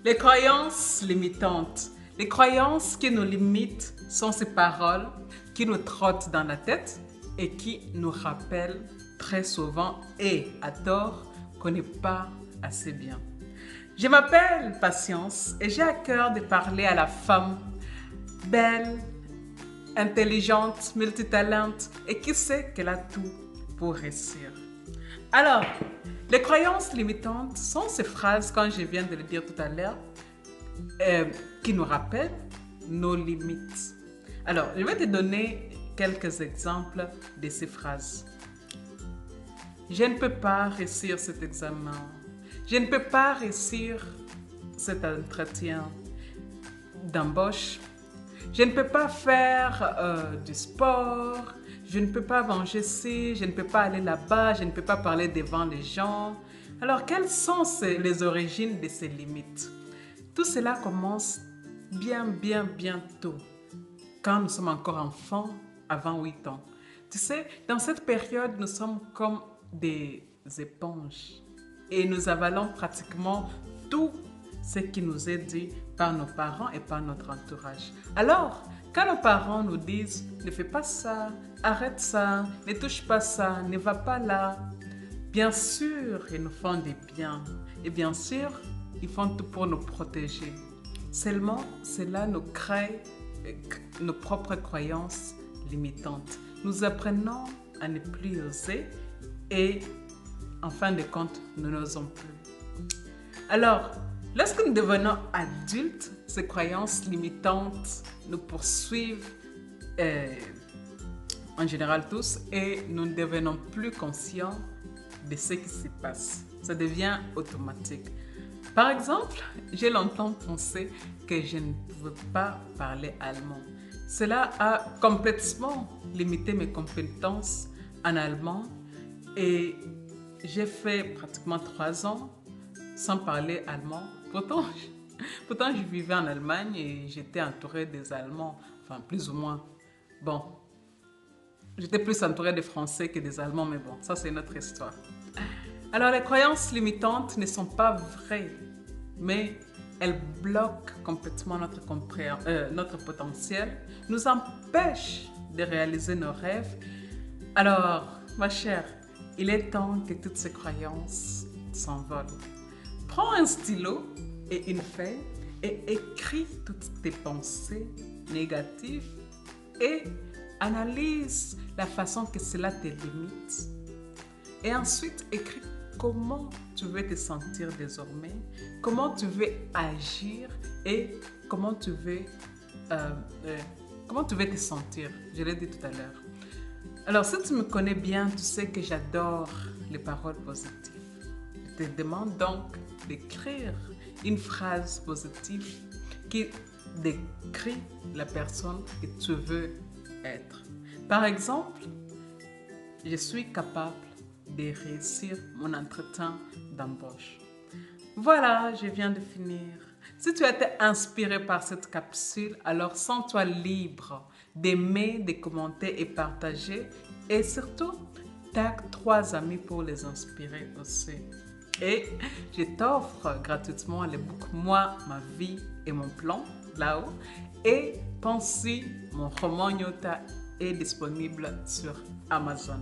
Les croyances limitantes. Les croyances qui nous limitent sont ces paroles qui nous trottent dans la tête et qui nous rappellent très souvent et à tort qu'on n'est pas assez bien. Je m'appelle Patience et j'ai à cœur de parler à la femme belle, intelligente, multitalente et qui sait qu'elle a tout pour réussir. Alors, les croyances limitantes sont ces phrases, comme je viens de le dire tout à l'heure, qui nous rappellent nos limites. Alors, je vais te donner quelques exemples de ces phrases. Je ne peux pas réussir cet examen. Je ne peux pas réussir cet entretien d'embauche. Je ne peux pas faire du sport. Je ne peux pas manger ci. Je ne peux pas aller là-bas. Je ne peux pas parler devant les gens. Alors, quelles sont les origines de ces limites? Tout cela commence bien tôt, quand nous sommes encore enfants, avant 8 ans. Tu sais, dans cette période, nous sommes comme des éponges et nous avalons pratiquement tout ce qui nous est dit par nos parents et par notre entourage. Alors, quand nos parents nous disent « ne fais pas ça, arrête ça, ne touche pas ça, ne va pas là », bien sûr, ils nous font du bien et bien sûr, ils font tout pour nous protéger. Seulement, cela nous crée nos propres croyances limitantes. Nous apprenons à ne plus oser et, en fin de compte, nous n'osons plus. Alors, lorsque nous devenons adultes, ces croyances limitantes nous poursuivent en général tous et nous ne devenons plus conscients de ce qui se passe. Ça devient automatique. Par exemple, j'ai longtemps pensé que je ne pouvais pas parler allemand. Cela a complètement limité mes compétences en allemand et j'ai fait pratiquement 3 ans sans parler allemand. Pourtant, je vivais en Allemagne et j'étais entourée des Allemands, enfin plus ou moins. Bon, j'étais plus entourée des Français que des Allemands, mais bon, ça c'est une autre histoire. Alors, les croyances limitantes ne sont pas vraies, mais elles bloquent complètement notre potentiel, nous empêchent de réaliser nos rêves. Alors, ma chère, il est temps que toutes ces croyances s'envolent. Prends un stylo et une feuille et écris toutes tes pensées négatives et analyse la façon que cela te limite. Et ensuite, écris comment tu veux te sentir désormais, comment tu veux agir et comment tu veux te sentir. Je l'ai dit tout à l'heure. Alors, si tu me connais bien, tu sais que j'adore les paroles positives. Je te demande donc d'écrire une phrase positive qui décrit la personne que tu veux être. Par exemple, je suis capable de réussir mon entretien d'embauche. Voilà, je viens de finir. Si tu as été inspiré par cette capsule, alors sens-toi libre d'aimer, de commenter et partager. Et surtout, tag 3 amis pour les inspirer aussi. Et je t'offre gratuitement le book Moi, ma vie et mon plan, là-haut. Et Pensez, mon roman Nyota est disponible sur Amazon.